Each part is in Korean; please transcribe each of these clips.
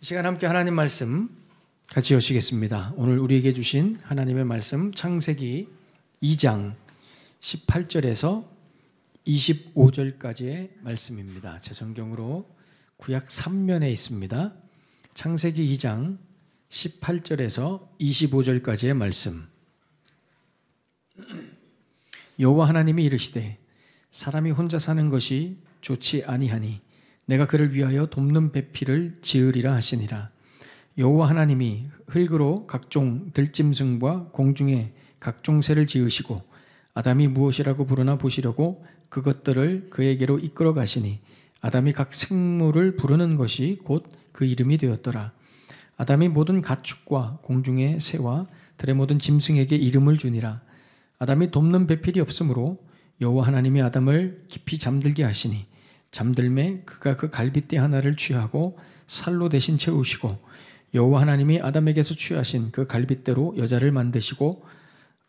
이 시간 함께 하나님 말씀 같이 여시겠습니다. 오늘 우리에게 주신 하나님의 말씀 창세기 2장 18절에서 25절까지의 말씀입니다. 제 성경으로 구약 3면에 있습니다. 창세기 2장 18절에서 25절까지의 말씀. 여호와 하나님이 이르시되 사람이 혼자 사는 것이 좋지 아니하니 내가 그를 위하여 돕는 배필을 지으리라 하시니라. 여호와 하나님이 흙으로 각종 들짐승과 공중에 각종 새를 지으시고 아담이 무엇이라고 부르나 보시려고 그것들을 그에게로 이끌어 가시니 아담이 각 생물을 부르는 것이 곧 그 이름이 되었더라. 아담이 모든 가축과 공중의 새와 들의 모든 짐승에게 이름을 주니라. 아담이 돕는 배필이 없으므로 여호와 하나님이 아담을 깊이 잠들게 하시니 잠들매 그가 그 갈빗대 하나를 취하고 살로 대신 채우시고 여호와 하나님이 아담에게서 취하신 그 갈빗대로 여자를 만드시고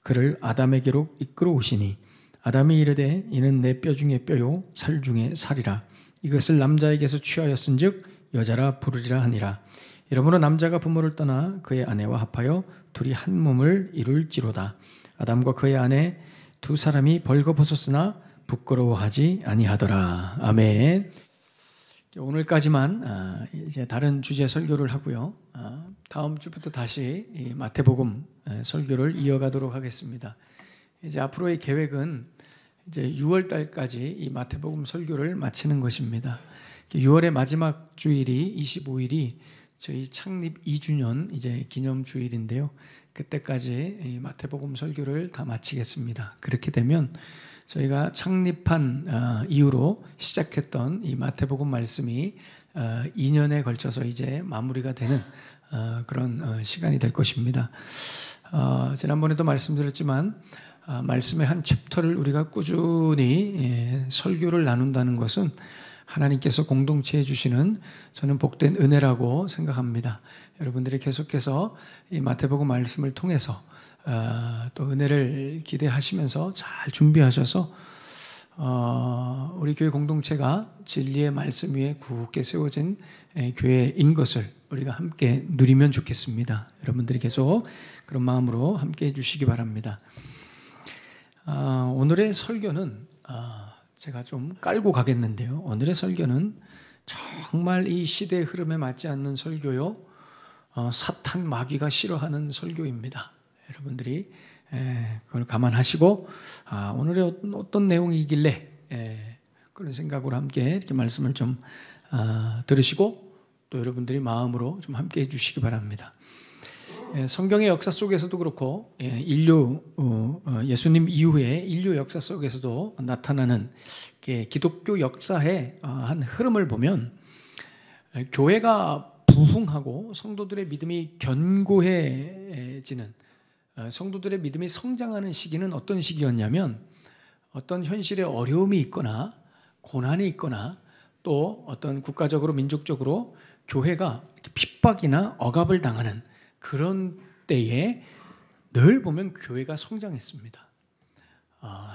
그를 아담에게로 이끌어 오시니 아담이 이르되 이는 내 뼈 중에 뼈요 살 중에 살이라. 이것을 남자에게서 취하였은즉 여자라 부르리라 하니라. 이러므로 남자가 부모를 떠나 그의 아내와 합하여 둘이 한 몸을 이룰지로다. 아담과 그의 아내 두 사람이 벌거벗었으나 부끄러워하지 아니하더라. 아멘. 오늘까지만 이제 다른 주제 설교를 하고요. 다음 주부터 다시 이 마태복음 설교를 이어가도록 하겠습니다. 이제 앞으로의 계획은 이제 6월 달까지 이 마태복음 설교를 마치는 것입니다. 6월의 마지막 주일이 25일이 저희 창립 2주년 이제 기념 주일인데요. 그때까지 이 마태복음 설교를 다 마치겠습니다. 그렇게 되면 저희가 창립한 이후로 시작했던 이 마태복음 말씀이 2년에 걸쳐서 이제 마무리가 되는 그런 시간이 될 것입니다. 지난번에도 말씀드렸지만 말씀의 한 챕터를 우리가 꾸준히 설교를 나눈다는 것은 하나님께서 공동체에 주시는 저는 복된 은혜라고 생각합니다. 여러분들이 계속해서 이 마태복음 말씀을 통해서 또 은혜를 기대하시면서 잘 준비하셔서 우리 교회 공동체가 진리의 말씀 위에 굳게 세워진 교회인 것을 우리가 함께 누리면 좋겠습니다. 여러분들이 계속 그런 마음으로 함께 해주시기 바랍니다. 오늘의 설교는 제가 좀 깔고 가겠는데요. 오늘의 설교는 정말 이 시대의 흐름에 맞지 않는 설교요. 사탄 마귀가 싫어하는 설교입니다. 여러분들이 그걸 감안하시고 오늘의 어떤 내용이길래 그런 생각으로 함께 이렇게 말씀을 좀 들으시고 또 여러분들이 마음으로 좀 함께 해주시기 바랍니다. 성경의 역사 속에서도 그렇고 예수님 이후에 인류 역사 속에서도 나타나는 기독교 역사의 한 흐름을 보면 교회가 부흥하고 성도들의 믿음이 견고해지는 성도들의 믿음이 성장하는 시기는 어떤 시기였냐면 어떤 현실의 어려움이 있거나 고난이 있거나 또 어떤 국가적으로 민족적으로 교회가 핍박이나 억압을 당하는 그런 때에 늘 보면 교회가 성장했습니다.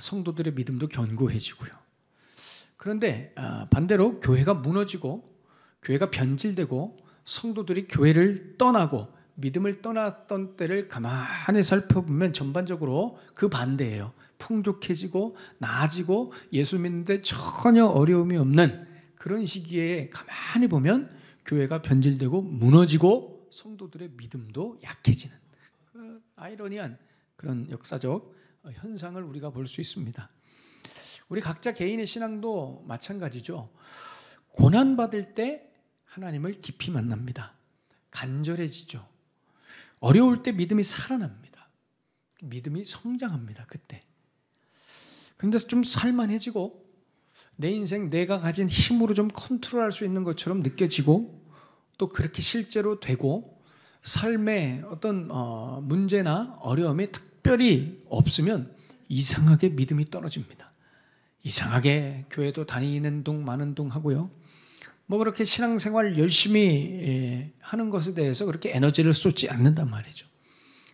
성도들의 믿음도 견고해지고요. 그런데 반대로 교회가 무너지고 교회가 변질되고 성도들이 교회를 떠나고 믿음을 떠났던 때를 가만히 살펴보면 전반적으로 그 반대예요. 풍족해지고 나아지고 예수 믿는데 전혀 어려움이 없는 그런 시기에 가만히 보면 교회가 변질되고 무너지고 성도들의 믿음도 약해지는 아이러니한 그런 역사적 현상을 우리가 볼 수 있습니다. 우리 각자 개인의 신앙도 마찬가지죠. 고난받을 때 하나님을 깊이 만납니다. 간절해지죠. 어려울 때 믿음이 살아납니다. 믿음이 성장합니다. 그때. 그런데 좀 살만해지고 내 인생 내가 가진 힘으로 좀 컨트롤할 수 있는 것처럼 느껴지고 또 그렇게 실제로 되고 삶에 어떤 문제나 어려움이 특별히 없으면 이상하게 믿음이 떨어집니다. 이상하게 교회도 다니는 둥 마는 둥 하고요. 뭐 그렇게 신앙생활 열심히 하는 것에 대해서 그렇게 에너지를 쏟지 않는단 말이죠.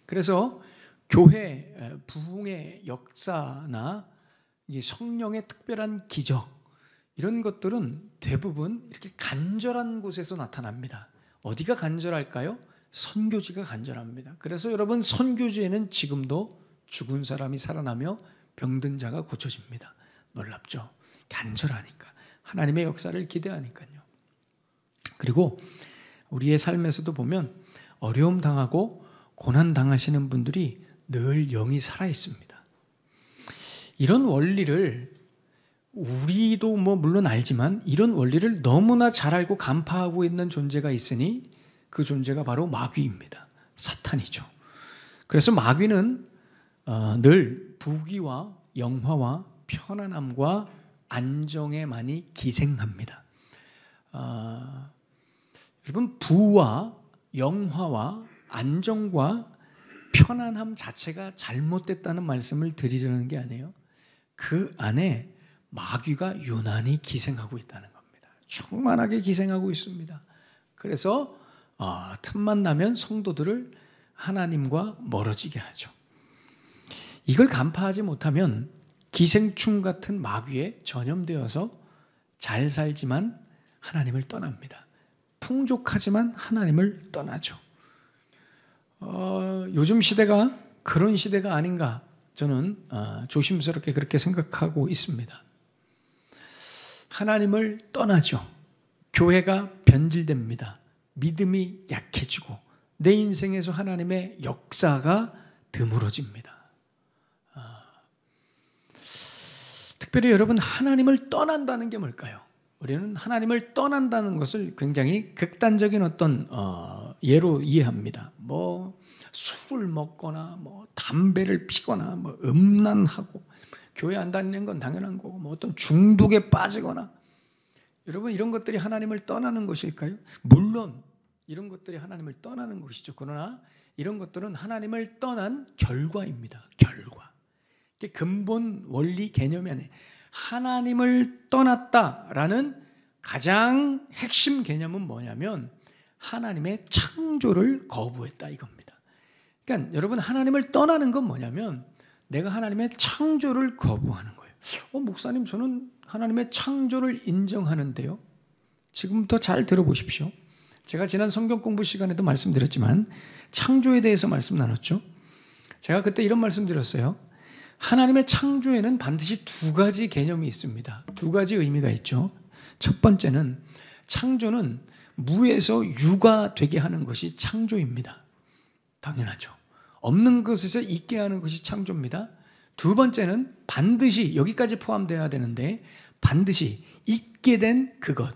그래서 교회 부흥의 역사나 성령의 특별한 기적 이런 것들은 대부분 이렇게 간절한 곳에서 나타납니다. 어디가 간절할까요? 선교지가 간절합니다. 그래서 여러분, 선교지에는 지금도 죽은 사람이 살아나며 병든 자가 고쳐집니다. 놀랍죠? 간절하니까. 하나님의 역사를 기대하니까요. 그리고 우리의 삶에서도 보면 어려움 당하고 고난 당하시는 분들이 늘 영이 살아 있습니다. 이런 원리를 우리도 물론 알지만 이런 원리를 너무나 잘 알고 간파하고 있는 존재가 있으니 그 존재가 바로 마귀입니다. 사탄이죠. 그래서 마귀는 늘 부귀와 영화와 편안함과 안정에 많이 기생합니다. 여러분, 부와 영화와 안정과 편안함 자체가 잘못됐다는 말씀을 드리려는 게 아니에요. 그 안에 마귀가 유난히 기생하고 있다는 겁니다. 충만하게 기생하고 있습니다. 그래서 틈만 나면 성도들을 하나님과 멀어지게 하죠. 이걸 간파하지 못하면 기생충 같은 마귀에 전염되어서 잘 살지만 하나님을 떠납니다. 풍족하지만 하나님을 떠나죠. 요즘 시대가 그런 시대가 아닌가, 저는 조심스럽게 그렇게 생각하고 있습니다. 하나님을 떠나죠. 교회가 변질됩니다. 믿음이 약해지고 내 인생에서 하나님의 역사가 드물어집니다. 특별히 여러분, 하나님을 떠난다는 게 뭘까요? 우리는 하나님을 떠난다는 것을 굉장히 극단적인 어떤 예로 이해합니다. 술을 먹거나 담배를 피거나 음란하고 교회 안 다니는 건 당연한 거고 어떤 중독에 빠지거나, 여러분, 이런 것들이 하나님을 떠나는 것일까요? 물론 이런 것들이 하나님을 떠나는 것이죠. 그러나 이런 것들은 하나님을 떠난 결과입니다. 결과. 근본 원리 개념이 아니에요. 하나님을 떠났다라는 가장 핵심 개념은 뭐냐면 하나님의 창조를 거부했다 이겁니다. 그러니까 여러분, 하나님을 떠나는 건 뭐냐면 내가 하나님의 창조를 거부하는 거예요. 목사님, 저는 하나님의 창조를 인정하는데요. 지금부터 잘 들어보십시오. 제가 지난 성경 공부 시간에도 말씀드렸지만 창조에 대해서 말씀 나눴죠. 제가 그때 이런 말씀 드렸어요. 하나님의 창조에는 반드시 두 가지 개념이 있습니다. 두 가지 의미가 있죠. 첫 번째는 창조는 무에서 유가 되게 하는 것이 창조입니다. 당연하죠. 없는 것에서 있게 하는 것이 창조입니다. 두 번째는 반드시, 여기까지 포함되어야 되는데, 반드시 있게 된 그것,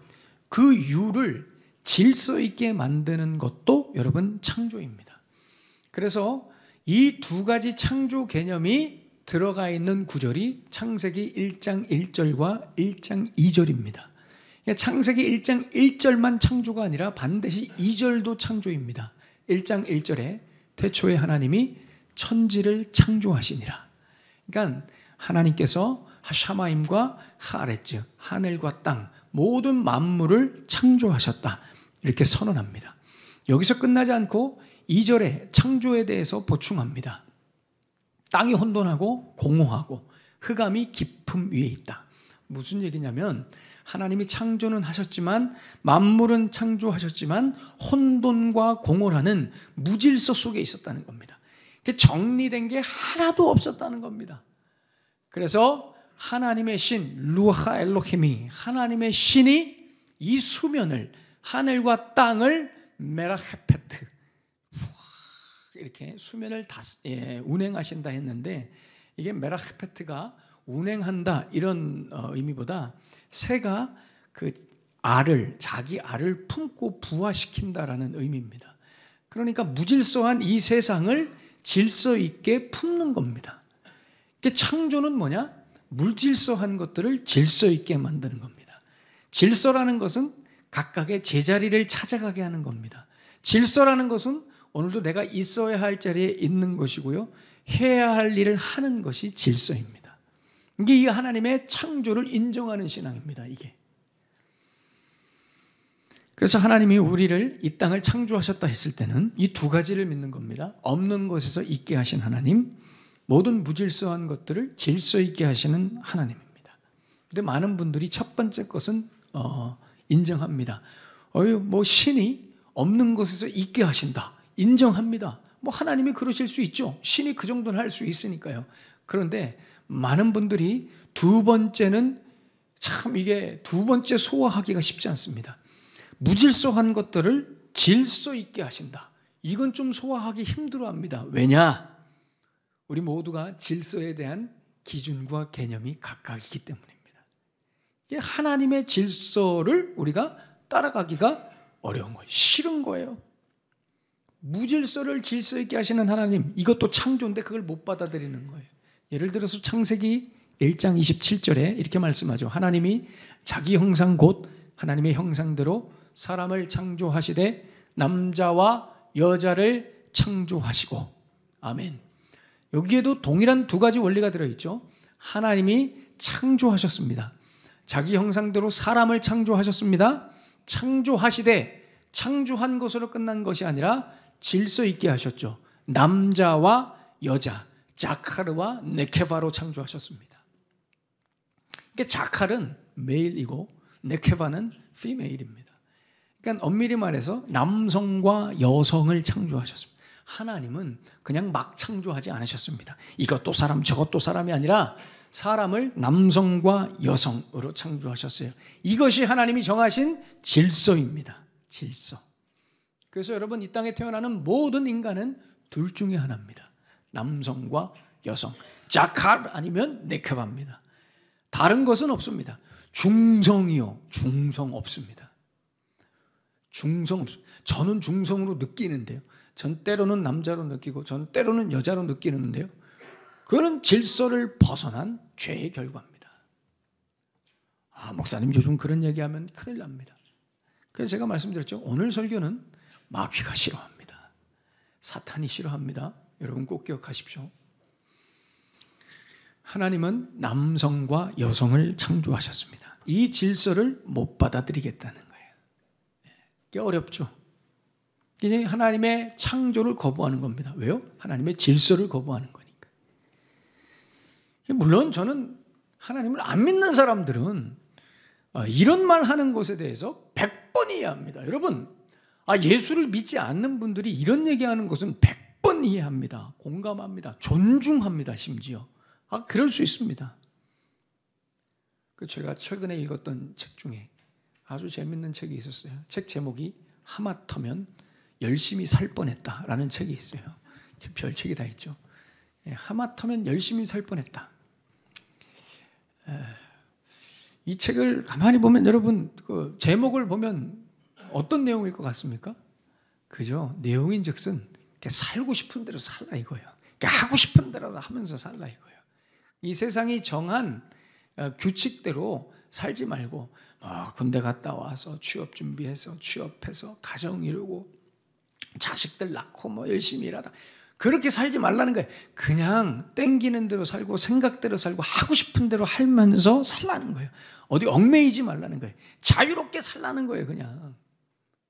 그 유를 질서 있게 만드는 것도 여러분 창조입니다. 그래서 이 두 가지 창조 개념이 들어가 있는 구절이 창세기 1장 1절과 1장 2절입니다. 창세기 1장 1절만 창조가 아니라 반드시 2절도 창조입니다. 1장 1절에 태초에 하나님이 천지를 창조하시니라. 그러니까 하나님께서 샤마임과 하렛즈, 하늘과 땅, 모든 만물을 창조하셨다, 이렇게 선언합니다. 여기서 끝나지 않고 2절에 창조에 대해서 보충합니다. 땅이 혼돈하고 공허하고 흑암이 깊음 위에 있다. 무슨 얘기냐면 하나님이 창조는 하셨지만, 만물은 창조하셨지만 혼돈과 공허라는 무질서 속에 있었다는 겁니다. 정리된 게 하나도 없었다는 겁니다. 그래서 하나님의 신 루하 엘로힘이, 하나님의 신이 이 수면을, 하늘과 땅을 메라헤페트, 이렇게 수면을 운행하신다 했는데, 이게 메라헤페트가 운행한다 이런 의미보다 새가 그 알을, 자기 알을 품고 부화시킨다라는 의미입니다. 그러니까 무질서한 이 세상을 질서 있게 품는 겁니다. 창조는 뭐냐? 물질서한 것들을 질서 있게 만드는 겁니다. 질서라는 것은 각각의 제자리를 찾아가게 하는 겁니다. 질서라는 것은 오늘도 내가 있어야 할 자리에 있는 것이고요, 해야 할 일을 하는 것이 질서입니다. 이게 이 하나님의 창조를 인정하는 신앙입니다. 이게. 그래서 하나님이 우리를, 이 땅을 창조하셨다 했을 때는 이 두 가지를 믿는 겁니다. 없는 것에서 있게 하신 하나님, 모든 무질서한 것들을 질서 있게 하시는 하나님입니다. 근데 많은 분들이 첫 번째 것은 인정합니다. 신이 없는 것에서 있게 하신다. 인정합니다. 뭐 하나님이 그러실 수 있죠. 신이 그 정도는 할 수 있으니까요. 그런데 많은 분들이 두 번째는 참 이게 두 번째 소화하기가 쉽지 않습니다. 무질서한 것들을 질서 있게 하신다. 이건 좀 소화하기 힘들어합니다. 왜냐? 우리 모두가 질서에 대한 기준과 개념이 각각이기 때문입니다. 이게 하나님의 질서를 우리가 따라가기가 어려운 거예요. 싫은 거예요. 무질서를 질서 있게 하시는 하나님, 이것도 창조인데 그걸 못 받아들이는 거예요. 예를 들어서 창세기 1장 27절에 이렇게 말씀하죠. 하나님이 자기 형상 곧 하나님의 형상대로 사람을 창조하시되 남자와 여자를 창조하시고. 아멘. 여기에도 동일한 두 가지 원리가 들어있죠. 하나님이 창조하셨습니다. 자기 형상대로 사람을 창조하셨습니다. 창조하시되 창조한 것으로 끝난 것이 아니라 질서 있게 하셨죠. 남자와 여자, 자카르와 네케바로 창조하셨습니다. 그러니까 자칼은 메일이고 네케바는 피메일입니다. 그러니까 엄밀히 말해서 남성과 여성을 창조하셨습니다. 하나님은 그냥 막 창조하지 않으셨습니다. 이것도 사람 저것도 사람이 아니라 사람을 남성과 여성으로 창조하셨어요. 이것이 하나님이 정하신 질서입니다. 질서. 그래서 여러분, 이 땅에 태어나는 모든 인간은 둘 중에 하나입니다. 남성과 여성. 자칼 아니면 네케바입니다. 다른 것은 없습니다. 중성이요. 중성 없습니다. 중성 없습니다. 저는 중성으로 느끼는데요. 전 때로는 남자로 느끼고 전 때로는 여자로 느끼는데요. 그거는 질서를 벗어난 죄의 결과입니다. 목사님 요즘 그런 얘기하면 큰일 납니다. 그래서 제가 말씀드렸죠. 오늘 설교는 마귀가 싫어합니다. 사탄이 싫어합니다. 여러분 꼭 기억하십시오. 하나님은 남성과 여성을 창조하셨습니다. 이 질서를 못 받아들이겠다는 거예요. 이게 어렵죠. 이제 하나님의 창조를 거부하는 겁니다. 왜요? 하나님의 질서를 거부하는 거니까. 물론 저는 하나님을 안 믿는 사람들은 이런 말 하는 것에 대해서 100번 이해합니다. 여러분, 예수를 믿지 않는 분들이 이런 얘기하는 것은 100번 이해합니다. 공감합니다. 존중합니다. 심지어. 그럴 수 있습니다. 제가 최근에 읽었던 책 중에 아주 재밌는 책이 있었어요. 책 제목이 하마터면 열심히 살 뻔했다라는 책이 있어요. 별책이 다 있죠. 하마터면 열심히 살 뻔했다. 이 책을 가만히 보면 여러분 그 제목을 보면 어떤 내용일 것 같습니까? 그죠? 내용인즉슨 살고 싶은 대로 살라 이거예요. 하고 싶은 대로 하면서 살라 이거예요. 이 세상이 정한 규칙대로 살지 말고 군대 갔다 와서 취업 준비해서 취업해서 가정 이루고 자식들 낳고 열심히 일하다 그렇게 살지 말라는 거예요. 그냥 땡기는 대로 살고 생각대로 살고 하고 싶은 대로 하면서 살라는 거예요. 어디 얽매이지 말라는 거예요. 자유롭게 살라는 거예요. 그냥.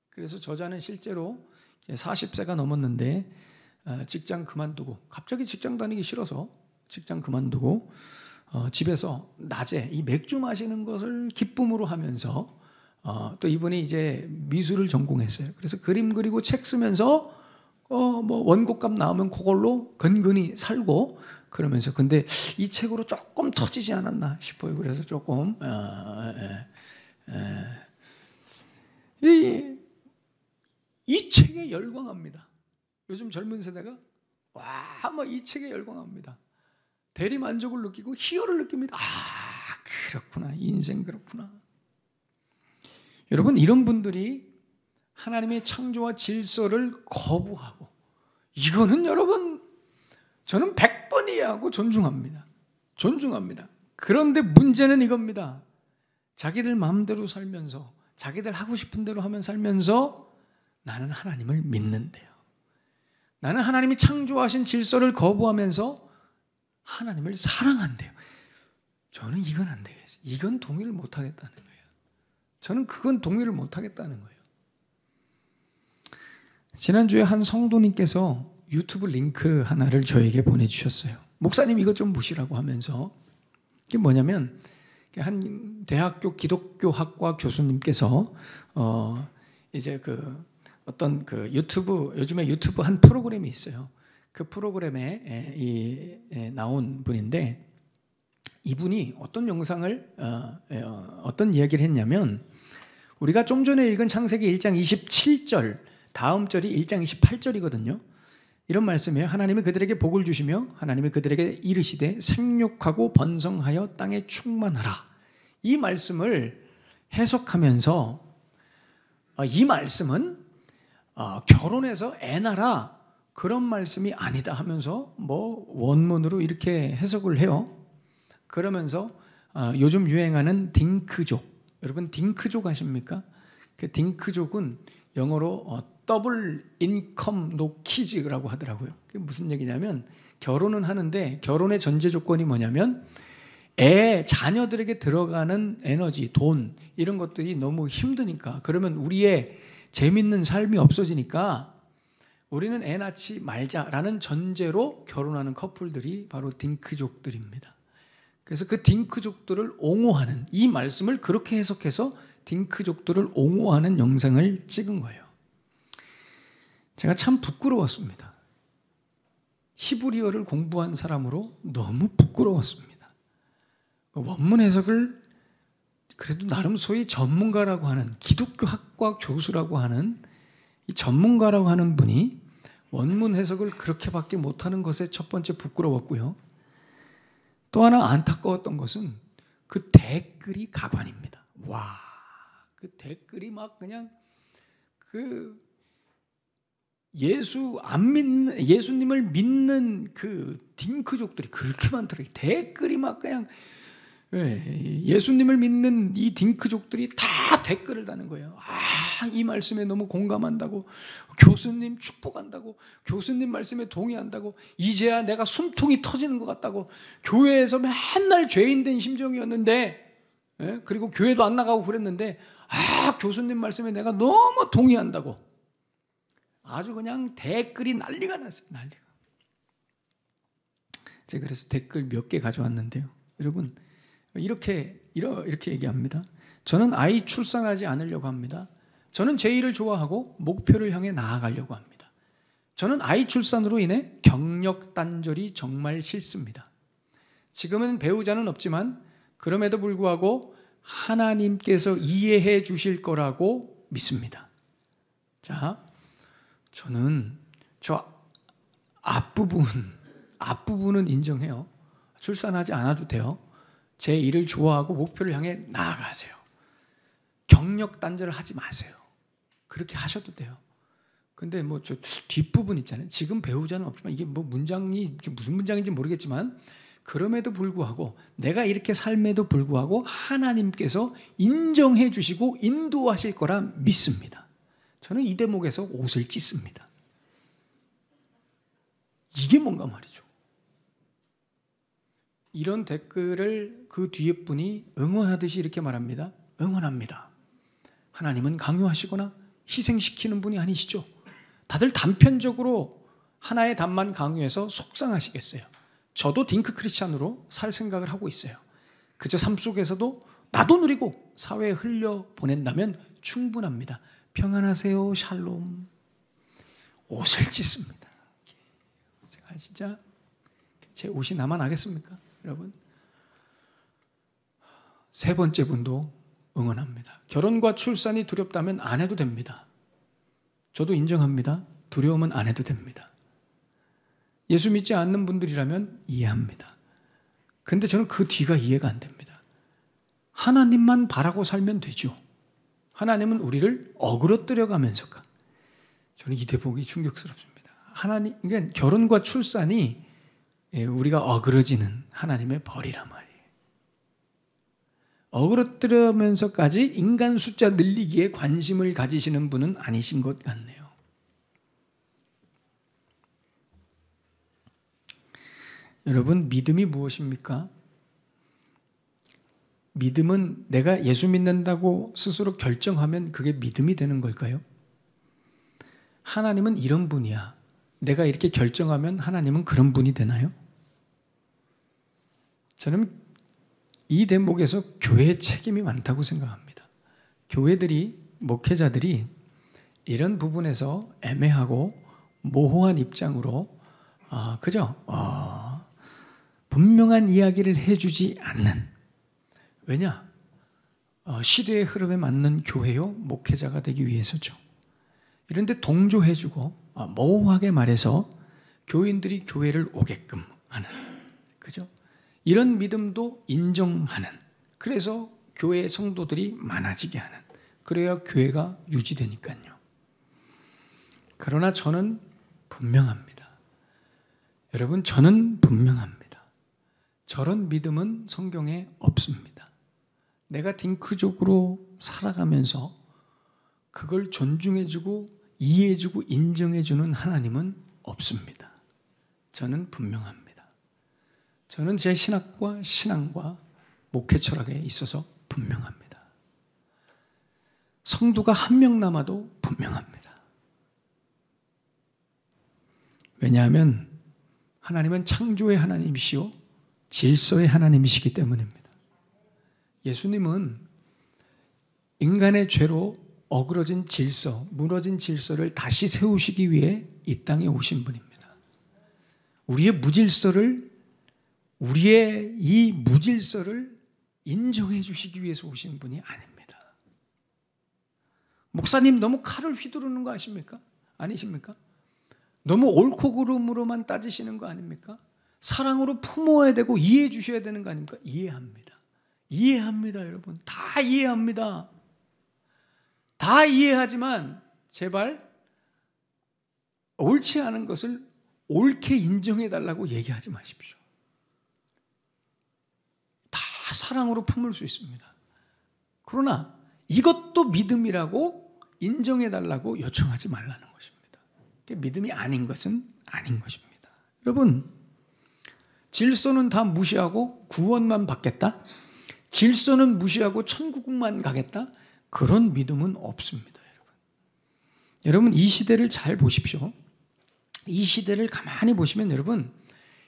그래서 저자는 실제로 40세가 넘었는데 직장 그만두고 갑자기 직장 다니기 싫어서 직장 그만두고 집에서 낮에 이 맥주 마시는 것을 기쁨으로 하면서 또 이분이 이제 미술을 전공했어요. 그래서 그림 그리고 책 쓰면서 원고값 나오면 그걸로 근근히 살고 그러면서 근데 이 책으로 조금 터지지 않았나 싶어요. 그래서 조금 이 책에 열광합니다. 요즘 젊은 세대가 이 책에 열광합니다. 대리 만족을 느끼고 희열을 느낍니다. 그렇구나. 인생 그렇구나. 여러분 이런 분들이 하나님의 창조와 질서를 거부하고 이거는 여러분 저는 100번 이해하고 존중합니다. 존중합니다. 그런데 문제는 이겁니다. 자기들 마음대로 살면서 자기들 하고 싶은 대로 하면 살면서 나는 하나님을 믿는데요. 나는 하나님이 창조하신 질서를 거부하면서 하나님을 사랑한대요. 저는 이건 안 되겠어요. 이건 동의를 못하겠다는 거예요. 저는 그건 동의를 못하겠다는 거예요. 지난주에 한 성도님께서 유튜브 링크 하나를 저에게 보내주셨어요. 목사님 이것 좀 보시라고 하면서 이게 뭐냐면 한 대학교 기독교학과 교수님께서 이제 그 어떤 그 요즘에 유튜브 한 프로그램이 있어요. 그 프로그램에 나온 분인데, 이분이 어떤 영상을 어떤 이야기를 했냐면, 우리가 좀 전에 읽은 창세기 1장 27절, 다음 절이 1장 28절이거든요. 이런 말씀이에요. 하나님이 그들에게 복을 주시며 하나님이 그들에게 이르시되 생육하고 번성하여 땅에 충만하라. 이 말씀을 해석하면서 이 말씀은 결혼해서 애 낳아라 그런 말씀이 아니다 하면서 뭐 원문으로 이렇게 해석을 해요. 그러면서 요즘 유행하는 딩크족, 여러분 딩크족 아십니까? 그 딩크족은 영어로 더블 인컴 노 키즈라고 하더라고요. 그게 무슨 얘기냐면, 결혼은 하는데 결혼의 전제 조건이 뭐냐면 자녀들에게 들어가는 에너지, 돈 이런 것들이 너무 힘드니까, 그러면 우리의 재밌는 삶이 없어지니까 우리는 애 낳지 말자라는 전제로 결혼하는 커플들이 바로 딩크족들입니다. 그래서 그 딩크족들을 옹호하는, 이 말씀을 그렇게 해석해서 딩크족들을 옹호하는 영상을 찍은 거예요. 제가 참 부끄러웠습니다. 히브리어를 공부한 사람으로 너무 부끄러웠습니다. 원문 해석을 그래도 나름 소위 전문가라고 하는, 기독교 학과 교수라고 하는 이 전문가라고 하는 분이 원문 해석을 그렇게밖에 못하는 것에 첫 번째 부끄러웠고요. 또 하나 안타까웠던 것은 그 댓글이 가관입니다. 와, 그 댓글이 막 그냥 예수님을 믿는 그 딩크족들이 그렇게 많더라고요. 댓글이 막 그냥 예수님을 믿는 이 딩크족들이 다 댓글을 다는 거예요. 이 말씀에 너무 공감한다고, 교수님 축복한다고, 교수님 말씀에 동의한다고, 이제야 내가 숨통이 터지는 것 같다고, 교회에서 맨날 죄인 된 심정이었는데, 그리고 교회도 안 나가고 그랬는데 교수님 말씀에 내가 너무 동의한다고, 아주 그냥 댓글이 난리가 났어요. 난리가. 제가 그래서 댓글 몇 개 가져왔는데요. 여러분, 이렇게 얘기합니다. 저는 아이 출산하지 않으려고 합니다. 저는 제 일을 좋아하고 목표를 향해 나아가려고 합니다. 저는 아이 출산으로 인해 경력 단절이 정말 싫습니다. 지금은 배우자는 없지만 그럼에도 불구하고 하나님께서 이해해 주실 거라고 믿습니다. 자, 저는 저 앞부분은 인정해요. 출산하지 않아도 돼요. 제 일을 좋아하고 목표를 향해 나아가세요. 경력 단절을 하지 마세요. 그렇게 하셔도 돼요. 근데 뭐 저 뒷부분 있잖아요. 지금 배우자는 없지만, 이게 뭐 문장이 무슨 문장인지 모르겠지만, 그럼에도 불구하고 내가 이렇게 삶에도 불구하고 하나님께서 인정해 주시고 인도하실 거라 믿습니다. 저는 이 대목에서 옷을 찢습니다. 이게 뭔가 말이죠. 이런 댓글을 그 뒤에 분이 응원하듯이 이렇게 말합니다. 응원합니다. 하나님은 강요하시거나 희생시키는 분이 아니시죠. 다들 단편적으로 하나의 답만 강요해서 속상하시겠어요. 저도 딩크 크리스찬으로 살 생각을 하고 있어요. 그저 삶 속에서도 나도 누리고 사회에 흘려보낸다면 충분합니다. 평안하세요. 샬롬. 옷을 찢습니다. 제가 진짜 제 옷이 나만 하겠습니까? 여러분, 세 번째 분도 응원합니다. 결혼과 출산이 두렵다면 안 해도 됩니다. 저도 인정합니다. 두려움은 안 해도 됩니다. 예수 믿지 않는 분들이라면 이해합니다. 근데 저는 그 뒤가 이해가 안 됩니다. 하나님만 바라고 살면 되죠. 하나님은 우리를 어그러뜨려 가면서가. 저는 이 대목이 충격스럽습니다. 그러니까 결혼과 출산이 우리가 어그러지는 하나님의 벌이란 말이에요. 어그러뜨리면서까지 인간 숫자 늘리기에 관심을 가지시는 분은 아니신 것 같네요. 여러분, 믿음이 무엇입니까? 믿음은 내가 예수 믿는다고 스스로 결정하면 그게 믿음이 되는 걸까요? 하나님은 이런 분이야. 내가 이렇게 결정하면 하나님은 그런 분이 되나요? 저는 이 대목에서 교회의 책임이 많다고 생각합니다. 교회들이, 목회자들이 이런 부분에서 애매하고 모호한 입장으로 그죠? 분명한 이야기를 해주지 않는, 왜냐? 시대의 흐름에 맞는 교회요 목회자가 되기 위해서죠. 이런데 동조해주고 모호하게 말해서 교인들이 교회를 오게끔 하는, 그죠? 이런 믿음도 인정하는, 그래서 교회 성도들이 많아지게 하는, 그래야 교회가 유지되니까요. 그러나 저는 분명합니다. 여러분, 저는 분명합니다. 저런 믿음은 성경에 없습니다. 내가 딩크족으로 살아가면서 그걸 존중해주고 이해해주고 인정해주는 하나님은 없습니다. 저는 분명합니다. 저는 제 신학과 신앙과 목회 철학에 있어서 분명합니다. 성도가 한 명 남아도 분명합니다. 왜냐하면 하나님은 창조의 하나님이시요 질서의 하나님이시기 때문입니다. 예수님은 인간의 죄로 어그러진 질서, 무너진 질서를 다시 세우시기 위해 이 땅에 오신 분입니다. 우리의 이 무질서를 인정해 주시기 위해서 오신 분이 아닙니다. 목사님 너무 칼을 휘두르는 거 아십니까? 아니십니까? 너무 옳고 그름으로만 따지시는 거 아닙니까? 사랑으로 품어야 되고 이해해 주셔야 되는 거 아닙니까? 이해합니다. 이해합니다, 여러분. 다 이해합니다. 다 이해하지만 제발 옳지 않은 것을 옳게 인정해 달라고 얘기하지 마십시오. 다 사랑으로 품을 수 있습니다. 그러나 이것도 믿음이라고 인정해 달라고 요청하지 말라는 것입니다. 믿음이 아닌 것은 아닌 것입니다. 여러분, 질서는 다 무시하고 구원만 받겠다? 질서는 무시하고 천국만 가겠다? 그런 믿음은 없습니다, 여러분. 여러분, 이 시대를 잘 보십시오. 이 시대를 가만히 보시면 여러분,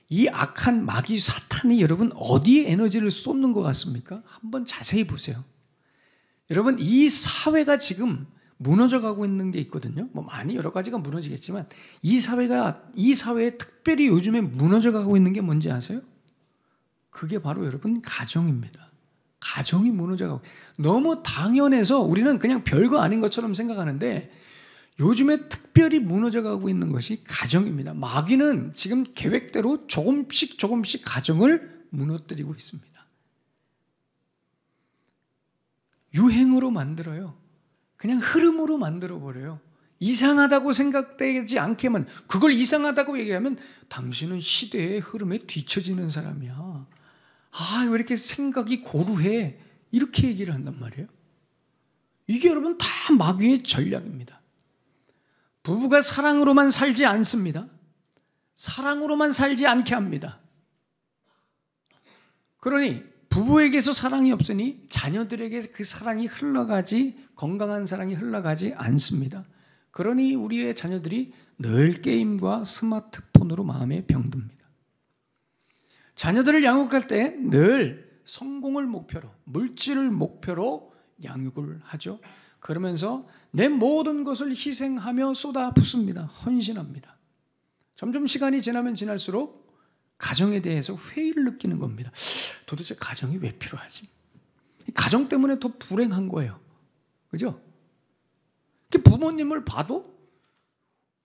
이 악한 마귀 사탄이 여러분 어디에 에너지를 쏟는 것 같습니까? 한번 자세히 보세요. 여러분, 이 사회가 지금 무너져 가고 있는 게 있거든요. 뭐 많이 여러 가지가 무너지겠지만 이 사회에 특별히 요즘에 무너져 가고 있는 게 뭔지 아세요? 그게 바로 여러분 가정입니다. 가정이 무너져 가고, 너무 당연해서 우리는 그냥 별거 아닌 것처럼 생각하는데 요즘에 특별히 무너져 가고 있는 것이 가정입니다. 마귀는 지금 계획대로 조금씩 가정을 무너뜨리고 있습니다. 유행으로 만들어요. 그냥 흐름으로 만들어버려요. 이상하다고 생각되지 않게만, 그걸 이상하다고 얘기하면 당신은 시대의 흐름에 뒤처지는 사람이야. 왜 이렇게 생각이 고루해? 이렇게 얘기를 한단 말이에요. 이게 여러분 다 마귀의 전략입니다. 부부가 사랑으로만 살지 않습니다. 사랑으로만 살지 않게 합니다. 그러니 부부에게서 사랑이 없으니 자녀들에게 그 사랑이 건강한 사랑이 흘러가지 않습니다. 그러니 우리의 자녀들이 늘 게임과 스마트폰으로 마음에 병듭니다. 자녀들을 양육할 때 늘 성공을 목표로, 물질을 목표로 양육을 하죠. 그러면서 내 모든 것을 희생하며 쏟아붓습니다. 헌신합니다. 점점 시간이 지나면 지날수록 가정에 대해서 회의를 느끼는 겁니다. 도대체 가정이 왜 필요하지? 가정 때문에 더 불행한 거예요. 그죠? 부모님을 봐도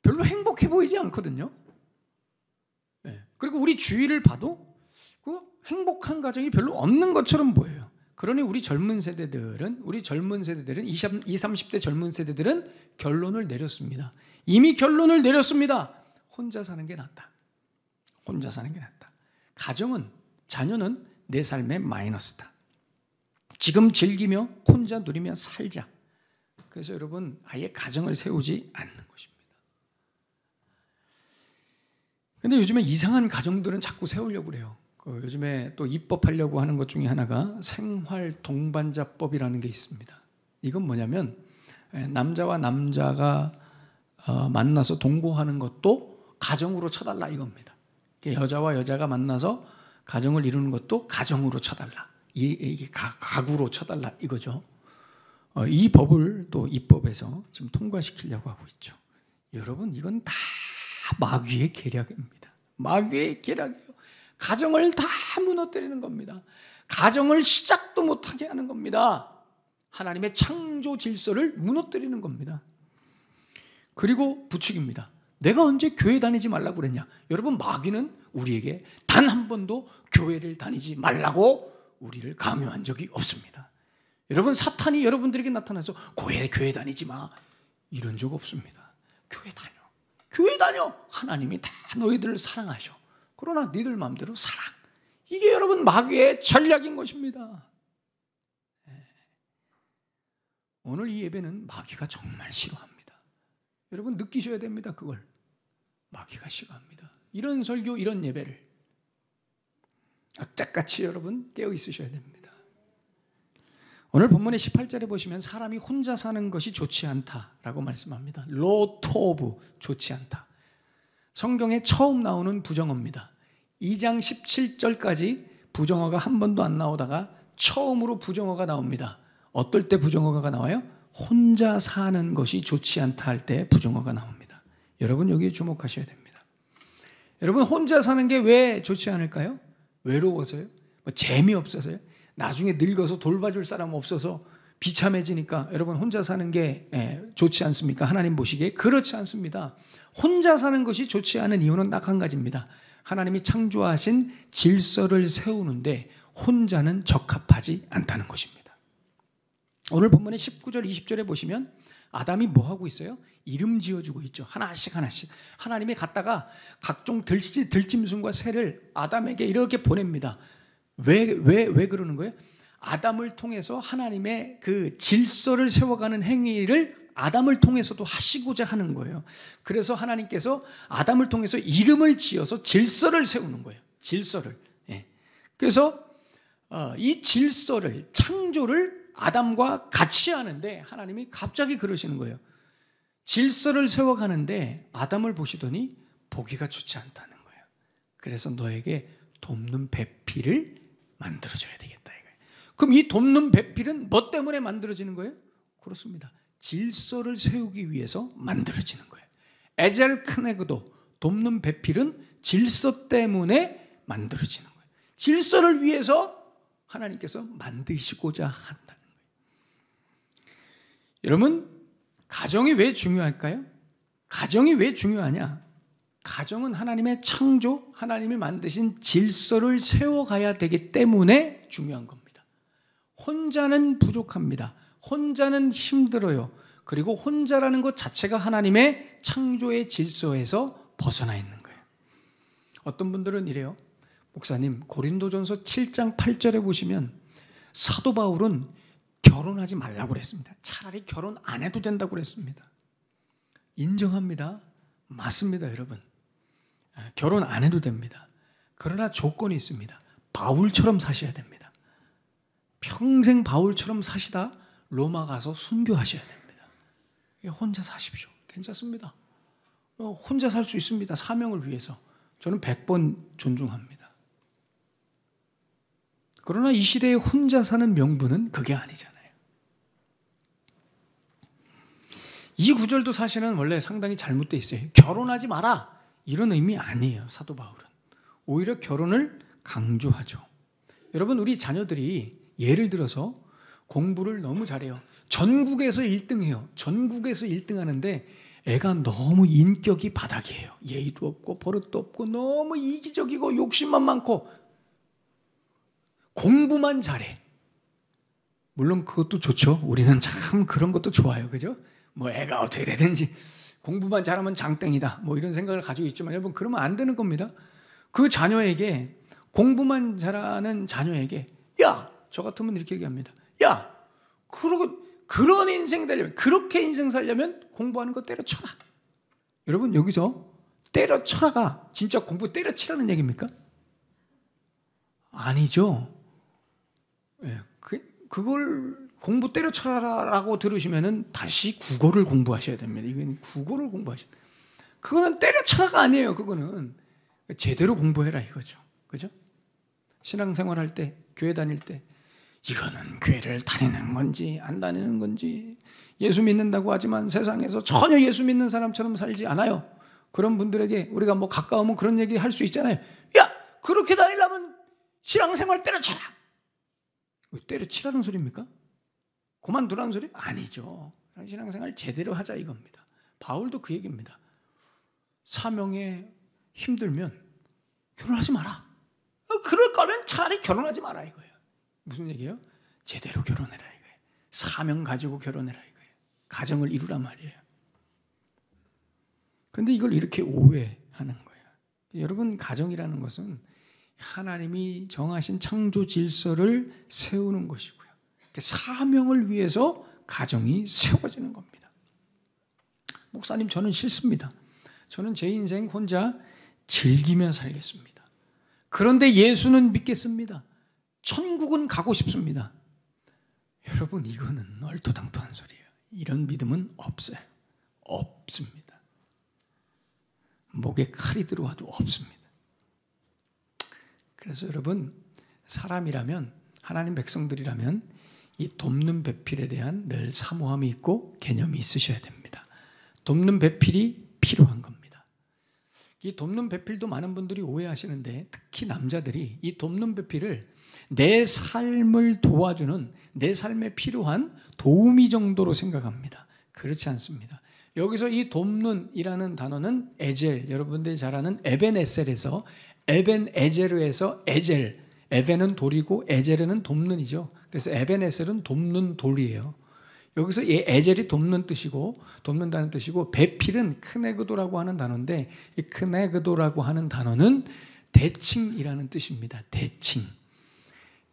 별로 행복해 보이지 않거든요. 그리고 우리 주위를 봐도 그 행복한 가정이 별로 없는 것처럼 보여요. 그러니 우리 젊은 세대들은 20, 30대 젊은 세대들은 결론을 내렸습니다. 이미 결론을 내렸습니다. 혼자 사는 게 낫다. 혼자 사는 게 낫다. 자녀는 내 삶의 마이너스다. 지금 즐기며 혼자 누리며 살자. 그래서 여러분 아예 가정을 세우지 않는 것입니다. 그런데 요즘에 이상한 가정들은 자꾸 세우려고 그래요. 요즘에 또 입법하려고 하는 것 중에 하나가 생활 동반자법이라는 게 있습니다. 이건 뭐냐면 남자와 남자가 만나서 동거하는 것도 가정으로 쳐달라 이겁니다. 여자와 여자가 만나서 가정을 이루는 것도 가정으로 쳐달라. 이게 가구로 쳐달라 이거죠. 이 법을 또 입법에서 지금 통과시키려고 하고 있죠. 여러분, 이건 다 마귀의 계략입니다. 마귀의 계략이에요. 가정을 다 무너뜨리는 겁니다. 가정을 시작도 못하게 하는 겁니다. 하나님의 창조 질서를 무너뜨리는 겁니다. 그리고 부추깁니다. 내가 언제 교회 다니지 말라고 그랬냐? 여러분, 마귀는 우리에게 단 한 번도 교회를 다니지 말라고 우리를 강요한 적이 없습니다. 여러분, 사탄이 여러분들에게 나타나서 교회 다니지 마, 이런 적 없습니다. 교회 다녀. 하나님이 다 너희들을 사랑하셔. 그러나 너희들 마음대로 살아. 이게 여러분 마귀의 전략인 것입니다. 오늘 이 예배는 마귀가 정말 싫어합니다. 여러분 느끼셔야 됩니다. 그걸 마귀가 싫어합니다. 이런 설교, 이런 예배를 악착같이 여러분 깨어 있으셔야 됩니다. 오늘 본문의 18절에 보시면 사람이 혼자 사는 것이 좋지 않다라고 말씀합니다. 로토브, 좋지 않다. 성경에 처음 나오는 부정어입니다. 2장 17절까지 부정어가 한 번도 안 나오다가 처음으로 부정어가 나옵니다. 어떨 때 부정어가 나와요? 혼자 사는 것이 좋지 않다 할 때 부정어가 나옵니다. 여러분 여기에 주목하셔야 됩니다. 여러분, 혼자 사는 게 왜 좋지 않을까요? 외로워서요? 재미없어서요? 나중에 늙어서 돌봐줄 사람 없어서 비참해지니까 여러분 혼자 사는 게 좋지 않습니까? 하나님 보시기에 그렇지 않습니다. 혼자 사는 것이 좋지 않은 이유는 딱 한 가지입니다. 하나님이 창조하신 질서를 세우는데 혼자는 적합하지 않다는 것입니다. 오늘 본문의 19절 20절에 보시면 아담이 뭐 하고 있어요? 이름 지어주고 있죠. 하나씩 하나님이 갖다가 각종 들짐승과 새를 아담에게 이렇게 보냅니다. 왜 그러는 거예요? 아담을 통해서 하나님의 그 질서를 세워가는 행위를 아담을 통해서도 하시고자 하는 거예요. 그래서 하나님께서 아담을 통해서 이름을 지어서 질서를 세우는 거예요. 질서를. 그래서 이 질서를, 창조를 아담과 같이 하는데 하나님이 갑자기 그러시는 거예요. 질서를 세워가는데 아담을 보시더니 보기가 좋지 않다는 거예요. 그래서 너에게 돕는 배필을 만들어줘야 되겠다 이거예요. 그럼 이 돕는 배필은 뭐 때문에 만들어지는 거예요? 그렇습니다. 질서를 세우기 위해서 만들어지는 거예요. 에젤 크네그도 돕는 배필은 질서 때문에 만들어지는 거예요. 질서를 위해서 하나님께서 만드시고자 한다는 거예요. 여러분, 가정이 왜 중요할까요? 가정이 왜 중요하냐? 가정은 하나님의 창조, 하나님이 만드신 질서를 세워가야 되기 때문에 중요한 겁니다. 혼자는 부족합니다. 혼자는 힘들어요. 그리고 혼자라는 것 자체가 하나님의 창조의 질서에서 벗어나 있는 거예요. 어떤 분들은 이래요. 목사님, 고린도전서 7장 8절에 보시면 사도 바울은 결혼하지 말라고 그랬습니다. 차라리 결혼 안 해도 된다고 그랬습니다. 인정합니다. 맞습니다, 여러분. 결혼 안 해도 됩니다. 그러나 조건이 있습니다. 바울처럼 사셔야 됩니다. 평생 바울처럼 사시다 로마 가서 순교하셔야 됩니다. 혼자 사십시오. 괜찮습니다. 혼자 살 수 있습니다. 사명을 위해서. 저는 100번 존중합니다. 그러나 이 시대에 혼자 사는 명분은 그게 아니잖아요. 이 구절도 사실은 원래 상당히 잘못되어 있어요. 결혼하지 마라, 이런 의미 아니에요. 사도 바울은 오히려 결혼을 강조하죠. 여러분, 우리 자녀들이 예를 들어서 공부를 너무 잘해요. 전국에서 1등해요. 전국에서 1등하는데 애가 너무 인격이 바닥이에요. 예의도 없고 버릇도 없고 너무 이기적이고 욕심만 많고 공부만 잘해. 물론 그것도 좋죠. 우리는 참 그런 것도 좋아요. 그죠? 뭐 애가 어떻게 되든지 공부만 잘하면 장땡이다, 뭐 이런 생각을 가지고 있지만 여러분, 그러면 안 되는 겁니다. 그 자녀에게, 공부만 잘하는 자녀에게, 야, 저 같으면 이렇게 얘기합니다. 야, 그런 인생 되려면, 그렇게 인생 살려면 공부하는 거 때려쳐라. 여러분, 여기서 때려쳐라가 진짜 공부 때려치라는 얘기입니까? 아니죠. 그걸 공부 때려쳐라라고 들으시면은 다시 국어를 공부하셔야 됩니다. 이건 국어를 공부하셔야 돼요. 그거는 때려쳐라가 아니에요. 그거는 제대로 공부해라 이거죠. 그죠? 신앙생활 할 때, 교회 다닐 때 이거는 교회를 다니는 건지 안 다니는 건지, 예수 믿는다고 하지만 세상에서 전혀 예수 믿는 사람처럼 살지 않아요. 그런 분들에게 우리가 뭐 가까우면 그런 얘기 할 수 있잖아요. 야, 그렇게 다니려면 신앙생활 때려쳐라. 때려치라는 소리입니까? 그만두라는 소리? 아니죠. 신앙생활 제대로 하자 이겁니다. 바울도 그 얘기입니다. 사명에 힘들면 결혼하지 마라. 그럴 거면 차라리 결혼하지 마라 이거예요. 무슨 얘기예요? 제대로 결혼해라 이거예요. 사명 가지고 결혼해라 이거예요. 가정을 이루라 말이에요. 그런데 이걸 이렇게 오해하는 거예요. 여러분, 가정이라는 것은 하나님이 정하신 창조 질서를 세우는 것이고요. 사명을 위해서 가정이 세워지는 겁니다. 목사님, 저는 싫습니다. 저는 제 인생 혼자 즐기며 살겠습니다. 그런데 예수는 믿겠습니다. 천국은 가고 싶습니다. 여러분, 이거는 얼토당토한 소리예요. 이런 믿음은 없어요. 없습니다. 목에 칼이 들어와도 없습니다. 그래서 여러분, 사람이라면, 하나님 백성들이라면 이 돕는 배필에 대한 늘 사모함이 있고 개념이 있으셔야 됩니다. 돕는 배필이 필요한 겁니다. 이 돕는 배필도 많은 분들이 오해하시는데, 특히 남자들이 이 돕는 배필을 내 삶을 도와주는, 내 삶에 필요한 도우미 정도로 생각합니다. 그렇지 않습니다. 여기서 이 돕는이라는 단어는 에젤, 여러분들이 잘 아는 에벤에셀에서, 에벤에제르에서 에젤, 에벤은 돌이고 에제르는 돕는이죠. 그래서 에벤에셀은 돕는 돌이에요. 여기서 이 에젤이 돕는 뜻이고, 돕는다는 뜻이고, 베필은 크네그도라고 하는 단어인데, 이 크네그도라고 하는 단어는 대칭이라는 뜻입니다. 대칭.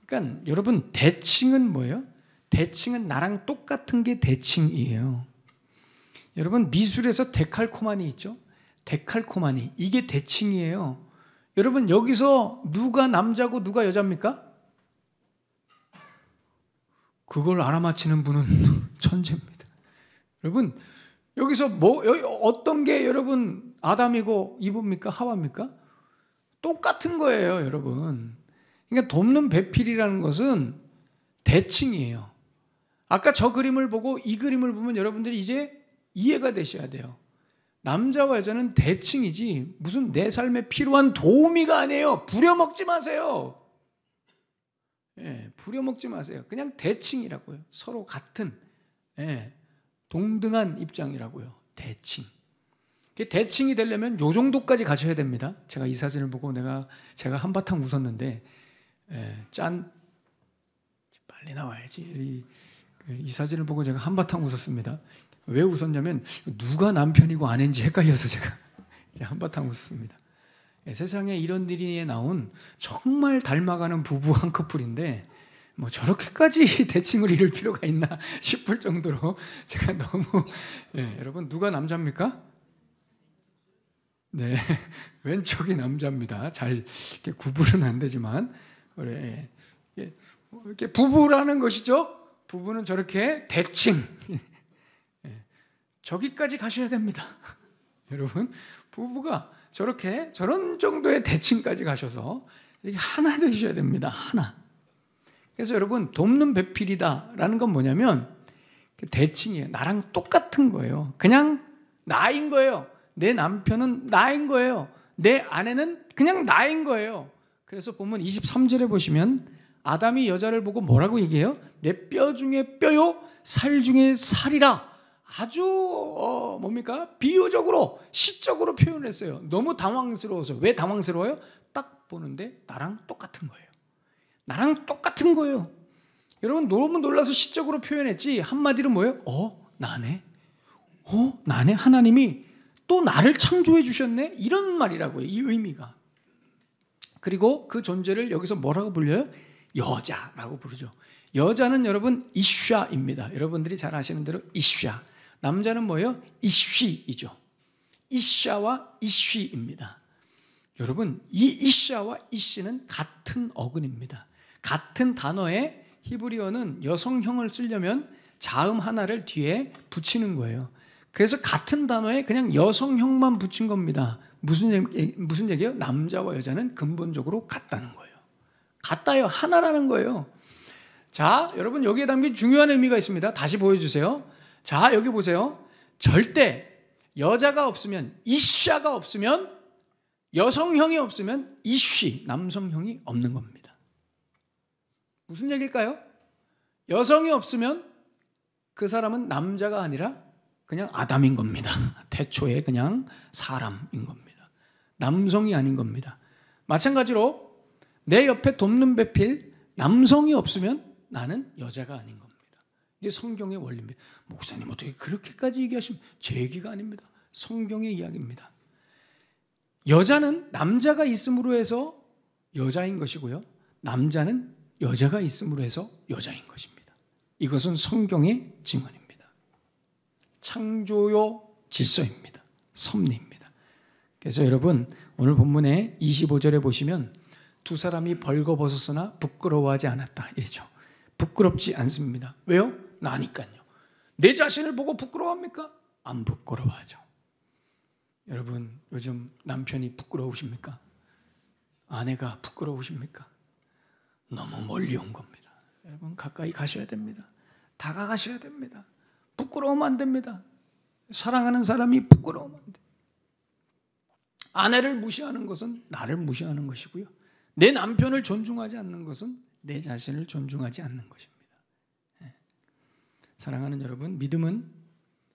그러니까 여러분, 대칭은 뭐예요? 대칭은 나랑 똑같은 게 대칭이에요. 여러분, 미술에서 데칼코마니 있죠? 데칼코마니, 이게 대칭이에요. 여러분, 여기서 누가 남자고 누가 여자입니까? 그걸 알아맞히는 분은 천재입니다. 여러분, 여기서 어떤 게 여러분 아담이고 이브입니까? 하와입니까? 똑같은 거예요, 여러분. 그러니까 돕는 배필이라는 것은 대칭이에요. 아까 저 그림을 보고 이 그림을 보면 여러분들이 이제 이해가 되셔야 돼요. 남자와 여자는 대칭이지 무슨 내 삶에 필요한 도우미가 아니에요. 부려먹지 마세요. 부려먹지 마세요. 그냥 대칭이라고요. 서로 같은, 동등한 입장이라고요. 대칭. 대칭이 되려면 요 정도까지 가셔야 됩니다. 제가 이 사진을 보고 제가 한바탕 웃었는데, 빨리 나와야지. 이 사진을 보고 제가 한바탕 웃었습니다. 왜 웃었냐면 누가 남편이고 아내인지 헷갈려서 제가 한바탕 웃었습니다. 세상에 이런 일이 나온 정말 닮아가는 부부 한 커플인데 뭐 저렇게까지 대칭을 이룰 필요가 있나 싶을 정도로 제가 너무, 여러분, 누가 남자입니까? 네, 왼쪽이 남자입니다. 잘 이렇게 구분은 안 되지만, 그래, 이렇게 부부라는 것이죠. 부부는 저렇게 대칭, 저기까지 가셔야 됩니다. 여러분, 부부가 저런 정도의 대칭까지 가셔서 하나 되셔야 됩니다. 하나. 그래서 여러분, 돕는 배필이다라는 건 뭐냐면 대칭이에요. 나랑 똑같은 거예요. 그냥 나인 거예요. 내 남편은 나인 거예요. 내 아내는 그냥 나인 거예요. 그래서 보면 23절에 보시면 아담이 여자를 보고 뭐라고 얘기해요? 내 뼈 중에 뼈요, 살 중에 살이라. 아주 뭡니까? 비유적으로, 시적으로 표현을 했어요. 너무 당황스러워서. 왜 당황스러워요? 딱 보는데 나랑 똑같은 거예요. 나랑 똑같은 거예요. 여러분, 너무 놀라서 시적으로 표현했지, 한마디로 뭐예요? 나네? 나네? 하나님이 또 나를 창조해 주셨네? 이런 말이라고요. 이 의미가. 그리고 그 존재를 여기서 뭐라고 불려요? 여자라고 부르죠. 여자는 여러분 이샤입니다. 여러분들이 잘 아시는 대로 이샤. 남자는 뭐예요? 이쉬이죠. 이샤와 이쉬입니다. 여러분, 이 이샤와 이쉬는 같은 어근입니다. 같은 단어에 히브리어는 여성형을 쓰려면 자음 하나를 뒤에 붙이는 거예요. 그래서 같은 단어에 그냥 여성형만 붙인 겁니다. 무슨 얘기예요? 남자와 여자는 근본적으로 같다는 거예요. 같다요. 하나라는 거예요. 자, 여러분 여기에 담긴 중요한 의미가 있습니다. 다시 보여주세요. 자, 여기 보세요. 절대 여자가 없으면, 이샤가 없으면, 여성형이 없으면 이쉬, 남성형이 없는 겁니다. 무슨 얘기일까요? 여성이 없으면 그 사람은 남자가 아니라 그냥 아담인 겁니다. 태초에 그냥 사람인 겁니다. 남성이 아닌 겁니다. 마찬가지로 내 옆에 돕는 배필 남성이 없으면 나는 여자가 아닌 겁니다. 이게 성경의 원리입니다. 목사님 어떻게 그렇게까지 얘기하시면 제 얘기가 아닙니다. 성경의 이야기입니다. 여자는 남자가 있음으로 해서 여자인 것이고요. 남자는 여자가 있음으로 해서 여자인 것입니다. 이것은 성경의 증언입니다. 창조요 질서입니다. 섭리입니다. 그래서 여러분 오늘 본문의 25절에 보시면 두 사람이 벌거벗었으나 부끄러워하지 않았다 이러죠. 부끄럽지 않습니다. 왜요? 나니까요. 내 자신을 보고 부끄러워합니까? 안 부끄러워하죠. 여러분 요즘 남편이 부끄러우십니까? 아내가 부끄러우십니까? 너무 멀리 온 겁니다. 여러분 가까이 가셔야 됩니다. 다가가셔야 됩니다. 부끄러우면 안 됩니다. 사랑하는 사람이 부끄러우면 안 돼요. 아내를 무시하는 것은 나를 무시하는 것이고요. 내 남편을 존중하지 않는 것은 내 자신을 존중하지 않는 것입니다. 사랑하는 여러분, 믿음은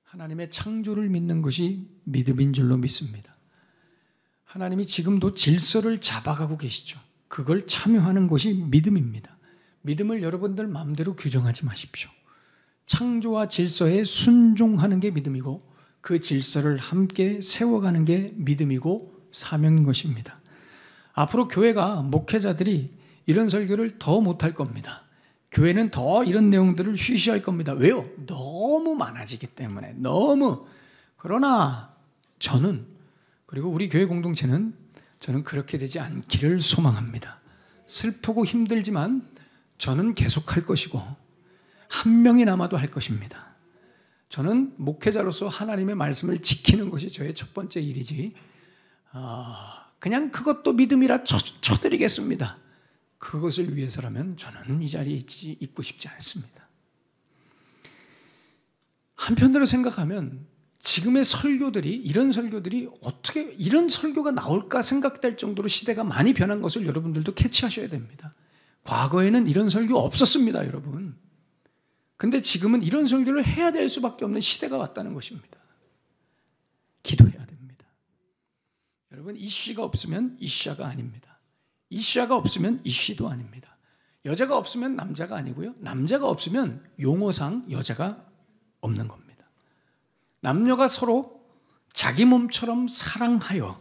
하나님의 창조를 믿는 것이 믿음인 줄로 믿습니다. 하나님이 지금도 질서를 잡아가고 계시죠. 그걸 참여하는 것이 믿음입니다. 믿음을 여러분들 마음대로 규정하지 마십시오. 창조와 질서에 순종하는 게 믿음이고 그 질서를 함께 세워가는 게 믿음이고 사명인 것입니다. 앞으로 교회가 목회자들이 이런 설교를 더 못할 겁니다. 교회는 더 이런 내용들을 쉬쉬할 겁니다. 왜요? 너무 많아지기 때문에. 너무. 그러나 저는 그리고 우리 교회 공동체는 저는 그렇게 되지 않기를 소망합니다. 슬프고 힘들지만 저는 계속할 것이고 한 명이 남아도 할 것입니다. 저는 목회자로서 하나님의 말씀을 지키는 것이 저의 첫 번째 일이지 그냥 그것도 믿음이라 쳐드리겠습니다. 그것을 위해서라면 저는 이 자리에 있고 싶지 않습니다. 한편으로 생각하면 지금의 설교들이 이런 설교들이 어떻게 이런 설교가 나올까 생각될 정도로 시대가 많이 변한 것을 여러분들도 캐치하셔야 됩니다. 과거에는 이런 설교 없었습니다, 여러분. 근데 지금은 이런 설교를 해야 될 수밖에 없는 시대가 왔다는 것입니다. 기도해야 됩니다. 여러분, 이쉬가 없으면 이샤가 아닙니다. 이샤가 없으면 이쉬도 아닙니다. 여자가 없으면 남자가 아니고요. 남자가 없으면 용어상 여자가 없는 겁니다. 남녀가 서로 자기 몸처럼 사랑하여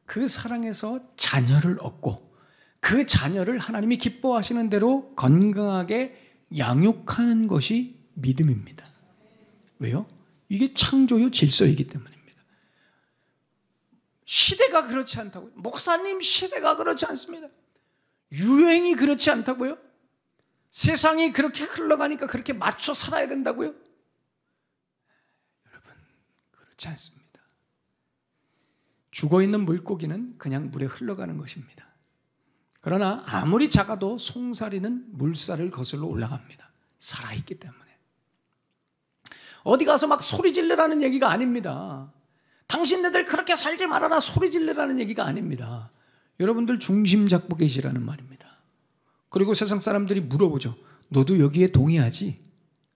그 사랑에서 자녀를 얻고 그 자녀를 하나님이 기뻐하시는 대로 건강하게 양육하는 것이 믿음입니다. 왜요? 이게 창조요 질서이기 때문입니다. 시대가 그렇지 않다고요. 목사님, 시대가 그렇지 않습니다. 유행이 그렇지 않다고요. 세상이 그렇게 흘러가니까 그렇게 맞춰 살아야 된다고요. 여러분, 그렇지 않습니다. 죽어있는 물고기는 그냥 물에 흘러가는 것입니다. 그러나 아무리 작아도 송사리는 물살을 거슬러 올라갑니다. 살아있기 때문에. 어디 가서 막 소리 질르라는 얘기가 아닙니다. 당신네들 그렇게 살지 말아라 소리 질르라는 얘기가 아닙니다. 여러분들 중심 잡고 계시라는 말입니다. 그리고 세상 사람들이 물어보죠. 너도 여기에 동의하지?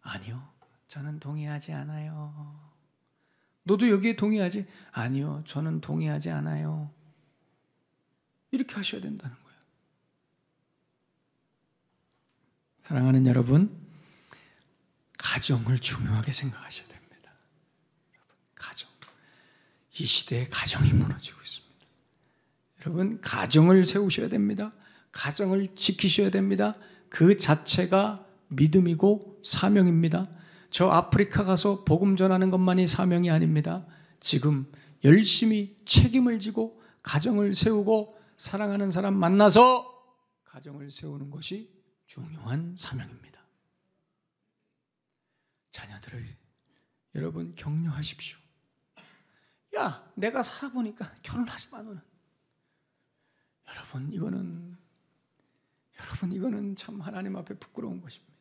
아니요. 저는 동의하지 않아요. 너도 여기에 동의하지? 아니요. 저는 동의하지 않아요. 이렇게 하셔야 된다는 거예요. 사랑하는 여러분, 가정을 중요하게 생각하셔야 됩니다. 가정. 이 시대에 가정이 무너지고 있습니다. 여러분, 가정을 세우셔야 됩니다. 가정을 지키셔야 됩니다. 그 자체가 믿음이고 사명입니다. 저 아프리카 가서 복음 전하는 것만이 사명이 아닙니다. 지금 열심히 책임을 지고 가정을 세우고 사랑하는 사람 만나서 가정을 세우는 것이 중요한 사명입니다. 자녀들을 여러분 격려하십시오. 야, 내가 살아보니까 결혼하지 마 너는. 여러분, 이거는 여러분, 이거는 참 하나님 앞에 부끄러운 것입니다.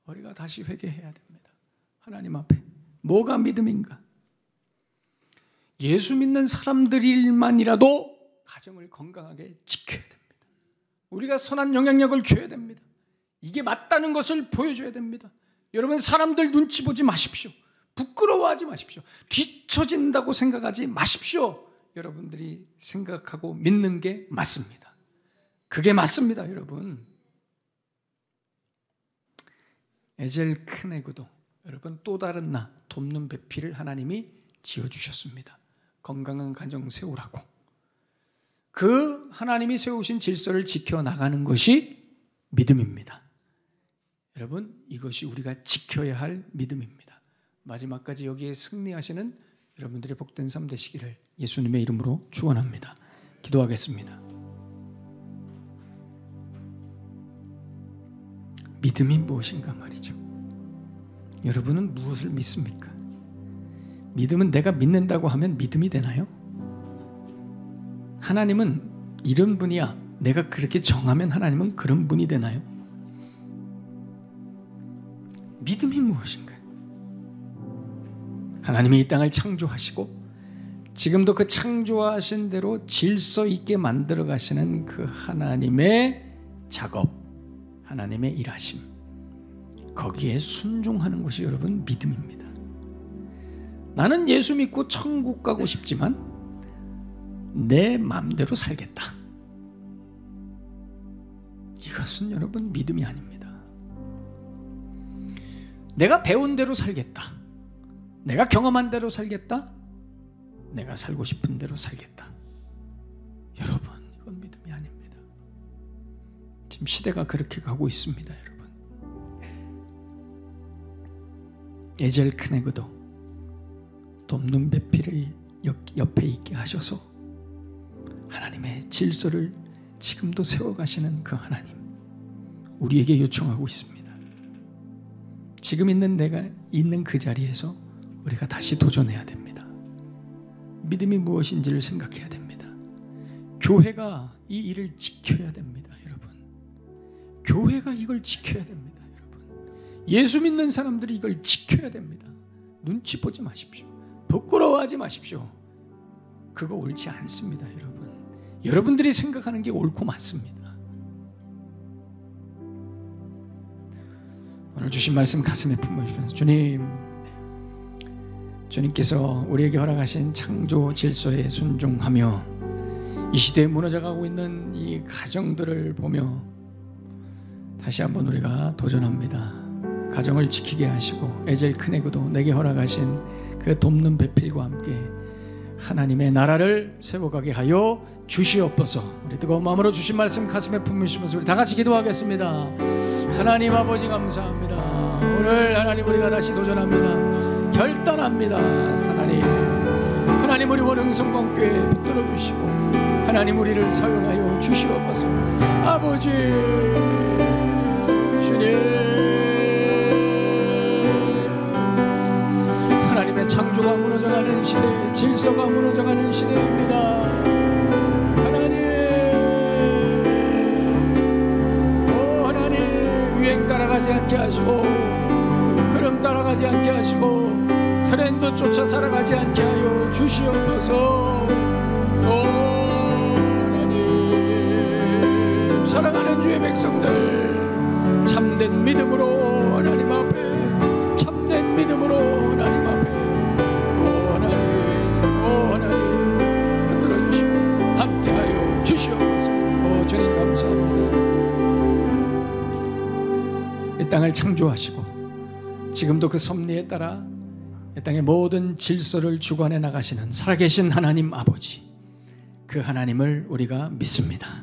우리가 다시 회개해야 됩니다. 하나님 앞에 뭐가 믿음인가? 예수 믿는 사람들일만이라도 가정을 건강하게 지켜야 됩니다. 우리가 선한 영향력을 줘야 됩니다. 이게 맞다는 것을 보여줘야 됩니다. 여러분, 사람들 눈치 보지 마십시오. 부끄러워하지 마십시오. 뒤처진다고 생각하지 마십시오. 여러분들이 생각하고 믿는 게 맞습니다. 그게 맞습니다, 여러분. 에젤 크네그도 여러분 또 다른 나 돕는 배필을 하나님이 지어주셨습니다. 건강한 가정 세우라고. 그 하나님이 세우신 질서를 지켜나가는 것이 믿음입니다. 여러분, 이것이 우리가 지켜야 할 믿음입니다. 마지막까지 여기에 승리하시는 여러분들의 복된 삶 되시기를 예수님의 이름으로 축원합니다. 기도하겠습니다. 믿음이 무엇인가 말이죠. 여러분은 무엇을 믿습니까? 믿음은 내가 믿는다고 하면 믿음이 되나요? 하나님은 이런 분이야, 내가 그렇게 정하면 하나님은 그런 분이 되나요? 믿음이 무엇인가요? 하나님이 이 땅을 창조하시고 지금도 그 창조하신 대로 질서 있게 만들어 가시는 그 하나님의 작업, 하나님의 일하심, 거기에 순종하는 것이 여러분 믿음입니다. 나는 예수 믿고 천국 가고 싶지만 내 마음대로 살겠다. 이것은 여러분 믿음이 아닙니다. 내가 배운 대로 살겠다. 내가 경험한 대로 살겠다. 내가 살고 싶은 대로 살겠다. 여러분, 이건 믿음이 아닙니다. 지금 시대가 그렇게 가고 있습니다, 여러분. 에젤 크네그도 돕는 배필을 옆에 있게 하셔서 하나님의 질서를 지금도 세워가시는 그 하나님, 우리에게 요청하고 있습니다. 지금 있는 내가 있는 그 자리에서 우리가 다시 도전해야 됩니다. 믿음이 무엇인지를 생각해야 됩니다. 교회가 이 일을 지켜야 됩니다, 여러분. 교회가 이걸 지켜야 됩니다, 여러분. 예수 믿는 사람들이 이걸 지켜야 됩니다. 눈치 보지 마십시오. 부끄러워하지 마십시오. 그거 옳지 않습니다, 여러분. 여러분들이 생각하는 게 옳고 맞습니다. 오늘 주신 말씀 가슴에 품으시면서 주님께서 우리에게 허락하신 창조 질서에 순종하며 이 시대에 무너져가고 있는 이 가정들을 보며 다시 한번 우리가 도전합니다. 가정을 지키게 하시고 에젤 크네그도 내게 허락하신 그 돕는 배필과 함께 하나님의 나라를 세워가게 하여 주시옵소서. 우리 뜨거운 마음으로 주신 말씀 가슴에 품으시면서 우리 다 같이 기도하겠습니다. 하나님 아버지 감사합니다. 오늘 하나님 우리가 다시 도전합니다. 결단합니다. 하나님 우리 원흥성공교회 붙들어 주시고 하나님 우리를 사용하여 주시옵소서. 아버지 주님, 하나님의 창조가 무너져가는 시대, 질서가 무너져가는 시대입니다. 하나님 유행 따라가지 않게 하시고 흐름 따라가지 않게 하시고 트렌드 쫓아 살아가지 않게 하여 주시옵소서. 하나님, 살아가는 주의 백성들 참된 믿음으로 하나님 앞에, 참된 믿음으로 하나님 앞에 하나님 흔들어 주시고 함께하여 주시옵소서. 주님 감사합니다. 이 땅을 창조하시고 지금도 그 섭리에 따라 이 땅의 모든 질서를 주관해 나가시는 살아계신 하나님 아버지, 그 하나님을 우리가 믿습니다.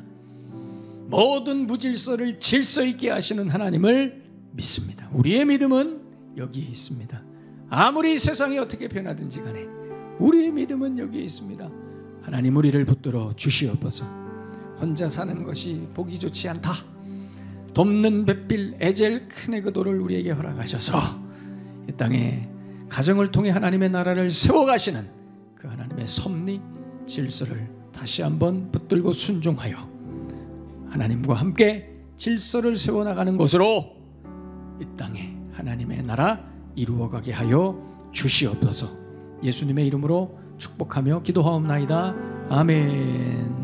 모든 무질서를 질서 있게 하시는 하나님을 믿습니다. 우리의 믿음은 여기에 있습니다. 아무리 세상이 어떻게 변하든지 간에 우리의 믿음은 여기에 있습니다. 하나님 우리를 붙들어 주시옵소서. 혼자 사는 것이 보기 좋지 않다. 돕는 배필 에젤 크네그도를 우리에게 허락하셔서 이 땅에 가정을 통해 하나님의 나라를 세워가시는 그 하나님의 섭리 질서를 다시 한번 붙들고 순종하여 하나님과 함께 질서를 세워나가는 것으로 이 땅에 하나님의 나라 이루어가게 하여 주시옵소서. 예수님의 이름으로 축복하며 기도하옵나이다. 아멘.